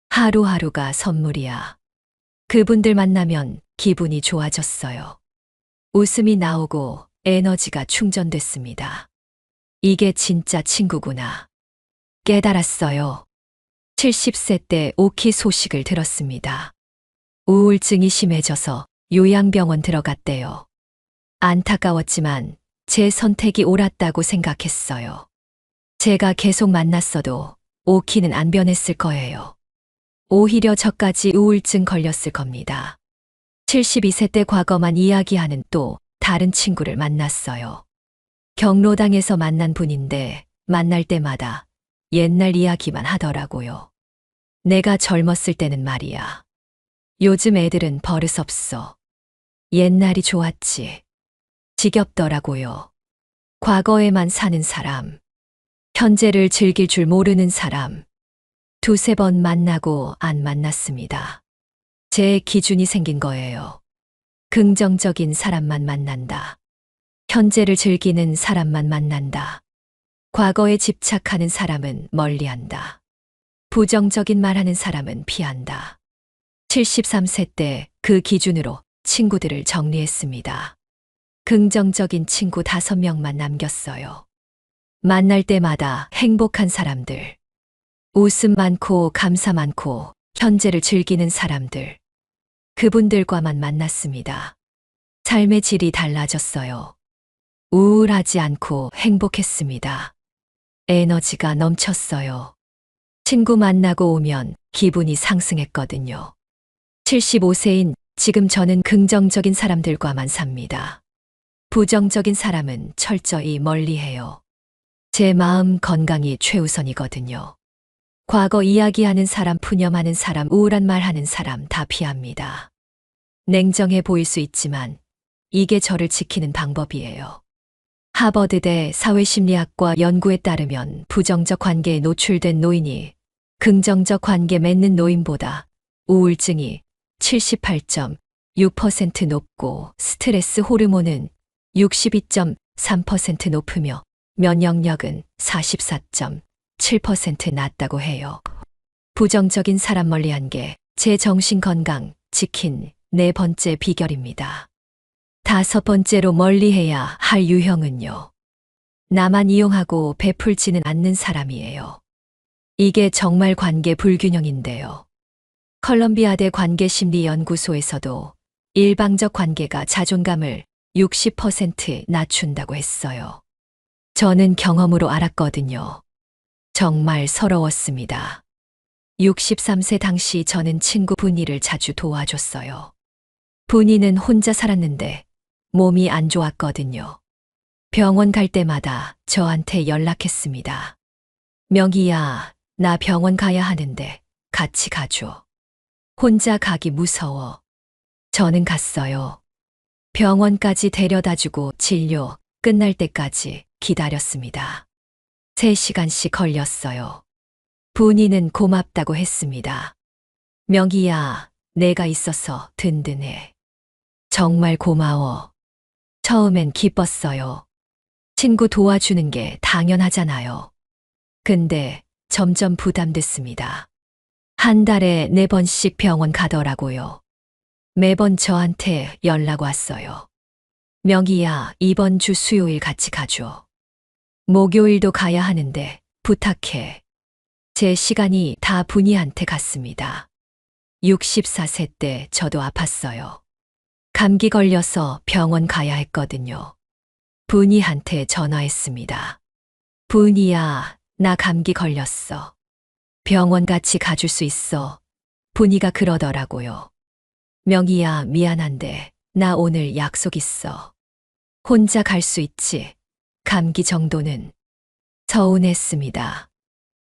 하루하루가 선물이야. 그분들 만나면 기분이 좋아졌어요. 웃음이 나오고 에너지가 충전됐습니다. 이게 진짜 친구구나. 깨달았어요. 70세 때 오키 소식을 들었습니다. 우울증이 심해져서 요양병원 들어갔대요. 안타까웠지만 제 선택이 옳았다고 생각했어요. 제가 계속 만났어도 오키는 안 변했을 거예요. 오히려 저까지 우울증 걸렸을 겁니다. 72세 때 과거만 이야기하는 또 다른 친구를 만났어요. 경로당에서 만난 분인데 만날 때마다 옛날 이야기만 하더라고요. 내가 젊었을 때는 말이야. 요즘 애들은 버릇없어. 옛날이 좋았지. 지겹더라고요. 과거에만 사는 사람. 현재를 즐길 줄 모르는 사람. 두세 번 만나고 안 만났습니다. 제 기준이 생긴 거예요. 긍정적인 사람만 만난다. 현재를 즐기는 사람만 만난다. 과거에 집착하는 사람은 멀리한다. 부정적인 말하는 사람은 피한다. 73세 때 그 기준으로 친구들을 정리했습니다. 긍정적인 친구 5명만 남겼어요. 만날 때마다 행복한 사람들. 웃음 많고 감사 많고 현재를 즐기는 사람들. 그분들과만 만났습니다. 삶의 질이 달라졌어요. 우울하지 않고 행복했습니다. 에너지가 넘쳤어요. 친구 만나고 오면 기분이 상승했거든요. 75세인 지금 저는 긍정적인 사람들과만 삽니다. 부정적인 사람은 철저히 멀리해요. 제 마음 건강이 최우선이거든요. 과거 이야기하는 사람, 푸념하는 사람, 우울한 말하는 사람 다 피합니다. 냉정해 보일 수 있지만 이게 저를 지키는 방법이에요. 하버드대 사회심리학과 연구에 따르면 부정적 관계에 노출된 노인이 긍정적 관계 맺는 노인보다 우울증이 78.6% 높고 스트레스 호르몬은 62.3% 높으며 면역력은 44.7% 낮다고 해요. 부정적인 사람 멀리한 게 제 정신 건강 지킨 4번째 비결입니다. 5번째로 멀리해야 할 유형은요. 나만 이용하고 베풀지는 않는 사람이에요. 이게 정말 관계 불균형인데요. 컬럼비아대 관계심리연구소에서도 일방적 관계가 자존감을 60% 낮춘다고 했어요. 저는 경험으로 알았거든요. 정말 서러웠습니다. 63세 당시 저는 친구 분이를 자주 도와줬어요. 분이는 혼자 살았는데 몸이 안 좋았거든요. 병원 갈 때마다 저한테 연락했습니다. 명희야, 나 병원 가야 하는데 같이 가줘. 혼자 가기 무서워. 저는 갔어요. 병원까지 데려다주고 진료 끝날 때까지 기다렸습니다. 3시간씩 걸렸어요. 분이는 고맙다고 했습니다. 명희야, 내가 있어서 든든해. 정말 고마워. 처음엔 기뻤어요. 친구 도와주는 게 당연하잖아요. 근데 점점 부담됐습니다. 한 달에 4번씩 병원 가더라고요. 매번 저한테 연락 왔어요. 명희야, 이번 주 수요일 같이 가줘. 목요일도 가야 하는데 부탁해. 제 시간이 다 분이한테 갔습니다. 64세 때 저도 아팠어요. 감기 걸려서 병원 가야 했거든요. 분이한테 전화했습니다. 분이야, 나 감기 걸렸어. 병원 같이 가줄 수 있어. 분이가 그러더라고요. 명희야, 미안한데 나 오늘 약속 있어. 혼자 갈 수 있지. 감기 정도는. 서운했습니다.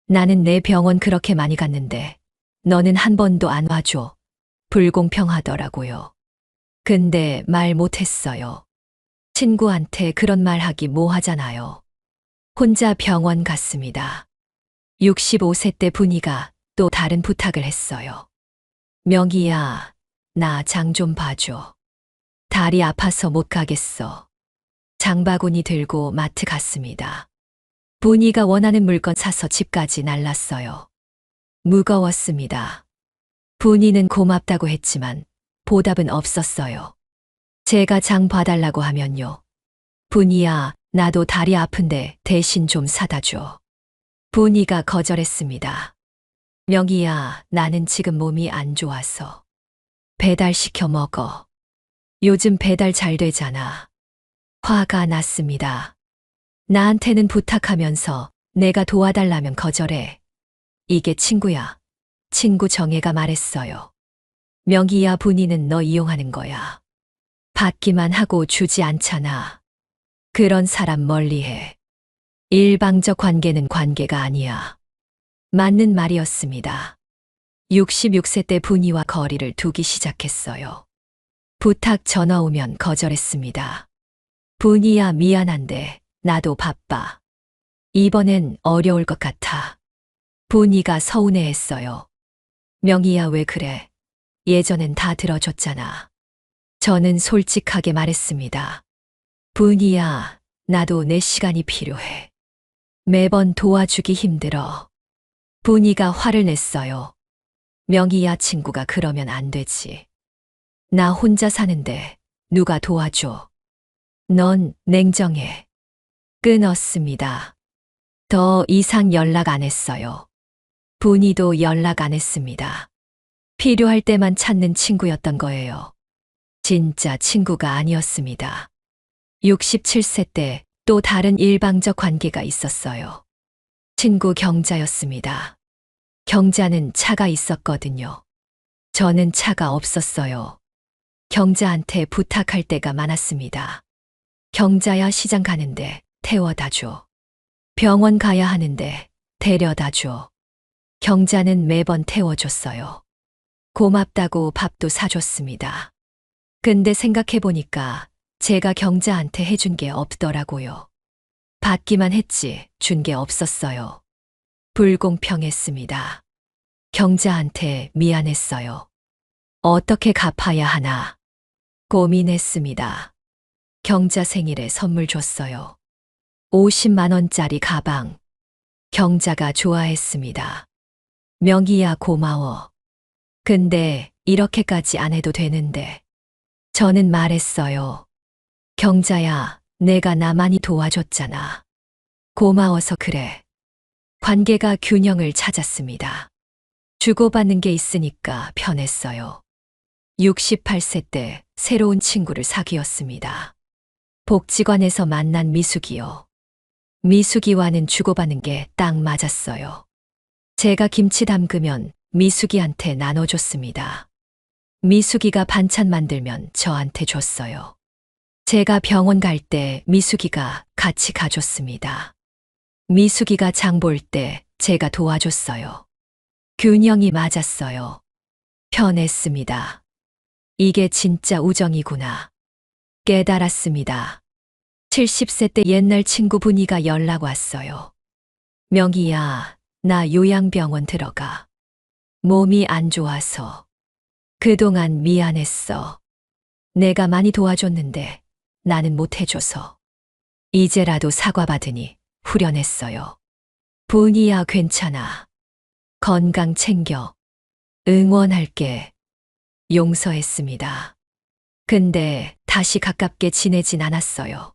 나는 내 병원 그렇게 많이 갔는데 너는 한 번도 안 와줘. 불공평하더라고요. 근데 말 못했어요. 친구한테 그런 말 하기 뭐하잖아요. 혼자 병원 갔습니다. 65세 때 분이가 또 다른 부탁을 했어요. 명희야, 나 장 좀 봐줘. 다리 아파서 못 가겠어. 장바구니 들고 마트 갔습니다. 분이가 원하는 물건 사서 집까지 날랐어요. 무거웠습니다. 분이는 고맙다고 했지만 보답은 없었어요. 제가 장 봐달라고 하면요. 분이야, 나도 다리 아픈데 대신 좀 사다 줘. 분이가 거절했습니다. 명희야, 나는 지금 몸이 안 좋아서. 배달시켜 먹어. 요즘 배달 잘 되잖아. 화가 났습니다. 나한테는 부탁하면서 내가 도와달라면 거절해. 이게 친구야. 친구 정혜가 말했어요. 명희야, 분이는 너 이용하는 거야. 받기만 하고 주지 않잖아. 그런 사람 멀리해. 일방적 관계는 관계가 아니야. 맞는 말이었습니다. 66세 때 분이와 거리를 두기 시작했어요. 부탁 전화 오면 거절했습니다. 분이야, 미안한데 나도 바빠. 이번엔 어려울 것 같아. 분이가 서운해했어요. 명희야, 왜 그래? 예전엔 다 들어줬잖아. 저는 솔직하게 말했습니다. 분이야, 나도 내 시간이 필요해. 매번 도와주기 힘들어. 분이가 화를 냈어요. 명희야, 친구가 그러면 안 되지. 나 혼자 사는데 누가 도와줘. 넌 냉정해. 끊었습니다. 더 이상 연락 안 했어요. 분이도 연락 안 했습니다. 필요할 때만 찾는 친구였던 거예요. 진짜 친구가 아니었습니다. 67세 때 또 다른 일방적 관계가 있었어요. 친구 경자였습니다. 경자는 차가 있었거든요. 저는 차가 없었어요. 경자한테 부탁할 때가 많았습니다. 경자야, 시장 가는데 태워다 줘. 병원 가야 하는데 데려다 줘. 경자는 매번 태워줬어요. 고맙다고 밥도 사줬습니다. 근데 생각해보니까 제가 경자한테 해준 게 없더라고요. 받기만 했지 준 게 없었어요. 불공평했습니다. 경자한테 미안했어요. 어떻게 갚아야 하나 고민했습니다. 경자 생일에 선물 줬어요. 50만 원짜리 가방. 경자가 좋아했습니다. 명희야, 고마워. 근데 이렇게까지 안 해도 되는데. 저는 말했어요. 경자야, 내가 나 많이 도와줬잖아. 고마워서 그래. 관계가 균형을 찾았습니다. 주고받는 게 있으니까 편했어요. 68세 때 새로운 친구를 사귀었습니다. 복지관에서 만난 미숙이요. 미숙이와는 주고받는 게 딱 맞았어요. 제가 김치 담그면 미숙이한테 나눠줬습니다. 미숙이가 반찬 만들면 저한테 줬어요. 제가 병원 갈 때 미숙이가 같이 가줬습니다. 미숙이가 장 볼 때 제가 도와줬어요. 균형이 맞았어요. 편했습니다. 이게 진짜 우정이구나. 깨달았습니다. 70세 때 옛날 친구 분이가 연락 왔어요. 명희야, 나 요양병원 들어가. 몸이 안 좋아서. 그동안 미안했어. 내가 많이 도와줬는데 나는 못해줘서. 이제라도 사과받으니 후련했어요. 분이야, 괜찮아. 건강 챙겨. 응원할게. 용서했습니다. 근데 다시 가깝게 지내진 않았어요.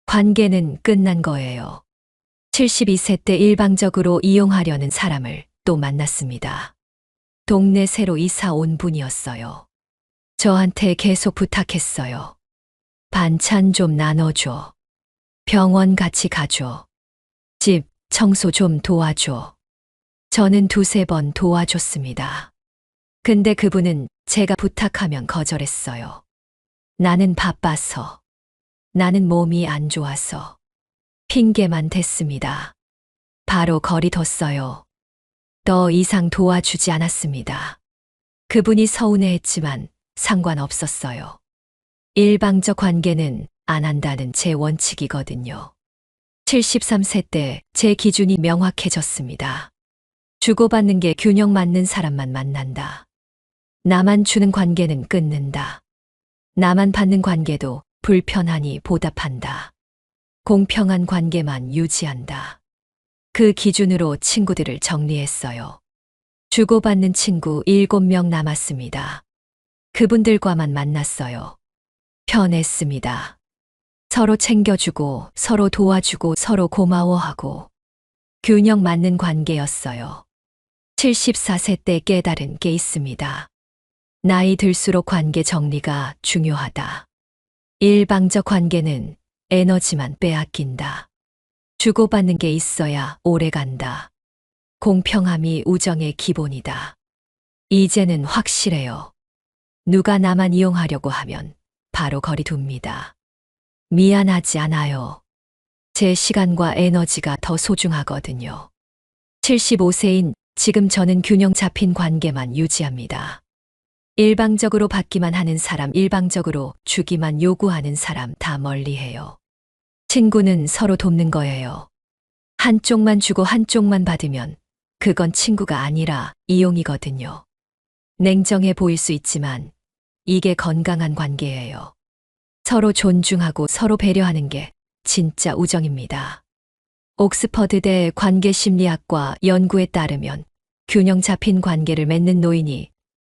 관계는 끝난 거예요. 72세 때 일방적으로 이용하려는 사람을 또 만났습니다. 동네 새로 이사 온 분이었어요. 저한테 계속 부탁했어요. 반찬 좀 나눠줘. 병원 같이 가줘. 집 청소 좀 도와줘. 저는 두세 번 도와줬습니다. 근데 그분은 제가 부탁하면 거절했어요. 나는 바빠서. 나는 몸이 안 좋아서. 핑계만 댔습니다. 바로 거리 뒀어요. 더 이상 도와주지 않았습니다. 그분이 서운해했지만 상관없었어요. 일방적 관계는 안 한다는 제 원칙이거든요. 73세 때 제 기준이 명확해졌습니다. 주고받는 게 균형 맞는 사람만 만난다. 나만 주는 관계는 끊는다. 나만 받는 관계도 불편하니 보답한다. 공평한 관계만 유지한다. 그 기준으로 친구들을 정리했어요. 주고받는 친구 7명 남았습니다. 그분들과만 만났어요. 편했습니다. 서로 챙겨주고, 서로 도와주고, 서로 고마워하고, 균형 맞는 관계였어요. 74세 때 깨달은 게 있습니다. 나이 들수록 관계 정리가 중요하다. 일방적 관계는 에너지만 빼앗긴다. 주고받는 게 있어야 오래 간다. 공평함이 우정의 기본이다. 이제는 확실해요. 누가 나만 이용하려고 하면 바로 거리 둡니다. 미안하지 않아요. 제 시간과 에너지가 더 소중하거든요. 75세인 지금 저는 균형 잡힌 관계만 유지합니다. 일방적으로 받기만 하는 사람, 일방적으로 주기만 요구하는 사람 다 멀리해요. 친구는 서로 돕는 거예요. 한쪽만 주고 한쪽만 받으면 그건 친구가 아니라 이용이거든요. 냉정해 보일 수 있지만 이게 건강한 관계예요. 서로 존중하고 서로 배려하는 게 진짜 우정입니다. 옥스퍼드대 관계심리학과 연구에 따르면 균형 잡힌 관계를 맺는 노인이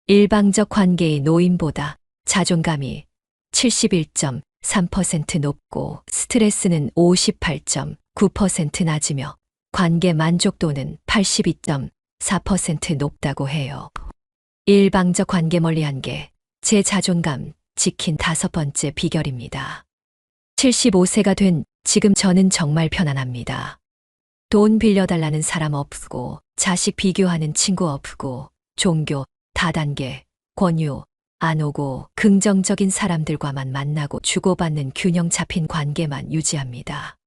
일방적 관계의 노인보다 자존감이 71.3% 높고 스트레스는 58.9% 낮으며 관계 만족도는 82.4% 높다고 해요. 일방적 관계 멀리한 게 제 자존감 지킨 5번째 비결입니다. 75세가 된 지금 저는 정말 편안합니다. 돈 빌려달라는 사람 없고, 자식 비교하는 친구 없고, 종교, 다단계, 권유, 안 오고 긍정적인 사람들과만 만나고 주고받는 균형 잡힌 관계만 유지합니다.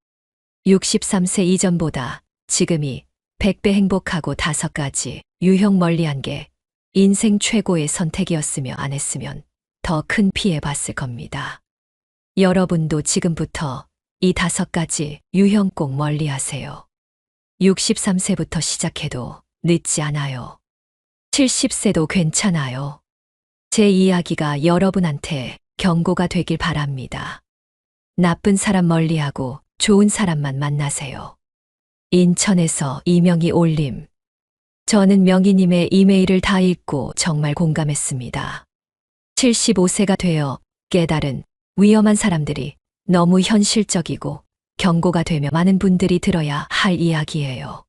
63세 이전보다 지금이 100배 행복하고 5가지 유형 멀리한 게 인생 최고의 선택이었으며 안 했으면 더 큰 피해 봤을 겁니다. 여러분도 지금부터 이 5가지 유형 꼭 멀리 하세요. 63세부터 시작해도 늦지 않아요. 70세도 괜찮아요. 제 이야기가 여러분한테 경고가 되길 바랍니다. 나쁜 사람 멀리하고 좋은 사람만 만나세요. 인천에서 이명희 올림. 저는 명희님의 이메일을 다 읽고 정말 공감했습니다. 75세가 되어 깨달은 위험한 사람들이 너무 현실적이고 경고가 되며 많은 분들이 들어야 할 이야기예요.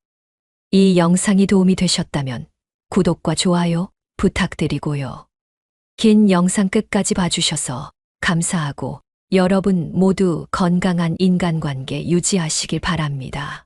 이 영상이 도움이 되셨다면 구독과 좋아요 부탁드리고요. 긴 영상 끝까지 봐주셔서 감사하고 여러분 모두 건강한 인간관계 유지하시길 바랍니다.